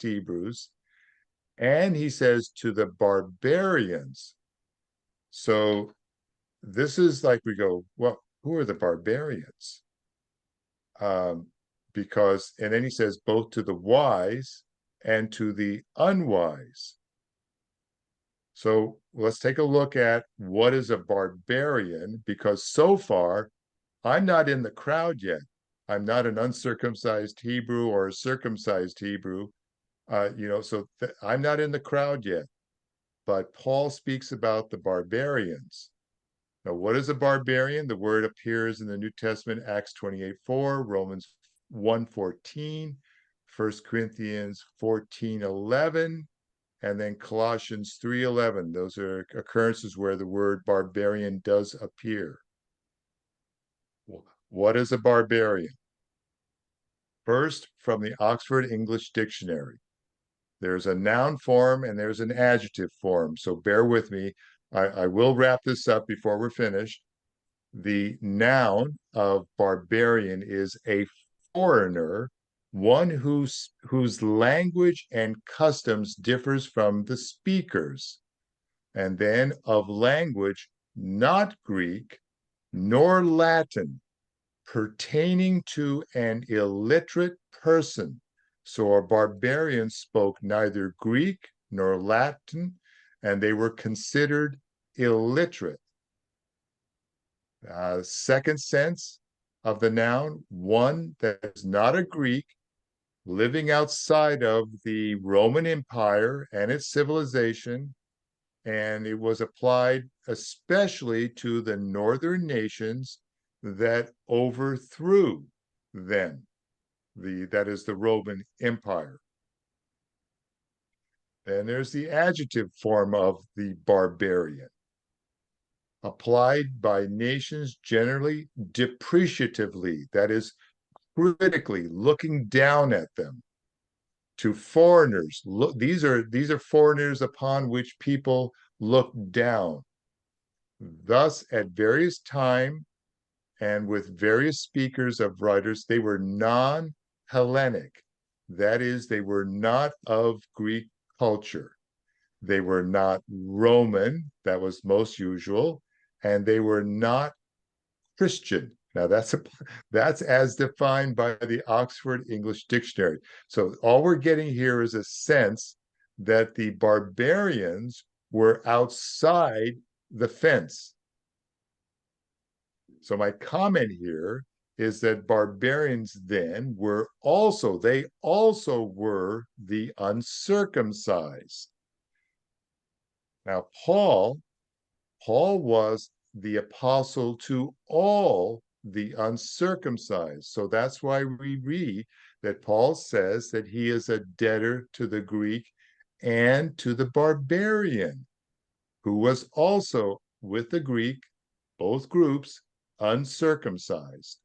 Hebrews, and he says to the barbarians. So this is like we go, well, who are the barbarians? Um, and then he says both to the wise and to the unwise. So let's take a look at what is a barbarian, because so far I'm not in the crowd yet. I'm not an uncircumcised Hebrew or a circumcised Hebrew, I'm not in the crowd yet. But Paul speaks about the barbarians. Now, what is a barbarian? The word appears in the New Testament, Acts 28:4, Romans 1:14, 1 Corinthians 14:11, and then Colossians 3:11. Those are occurrences where the word barbarian does appear. What is a barbarian? First, from the Oxford English Dictionary. There's a noun form and there's an adjective form. So bear with me. I will wrap this up before we're finished. The noun of barbarian is a foreigner, one whose language and customs differs from the speakers, and then of language not Greek nor Latin, pertaining to an illiterate person. So a barbarian spoke neither Greek nor Latin, and they were considered illiterate. Second sense of the noun, one that is not a Greek, living outside of the Roman Empire and its civilization, and it was applied especially to the northern nations that overthrew them. That is the Roman Empire. Then there's the adjective form of the barbarian, applied by nations generally depreciatively, that is, critically looking down at them. To foreigners, these are foreigners upon which people look down. Thus, at various times and with various speakers of writers, they were non-Hellenic. That is, they were not of Greek culture. They were not Roman, that was most usual, and they were not Christian. Now that's as defined by the Oxford English Dictionary. So all we're getting here is a sense that the barbarians were outside the fence. So my comment here is that barbarians then they also were the uncircumcised. Now Paul was the apostle to all the uncircumcised. So that's why we read that Paul says that he is a debtor to the Greek and to the barbarian, who was also with the Greek, both groups, uncircumcised.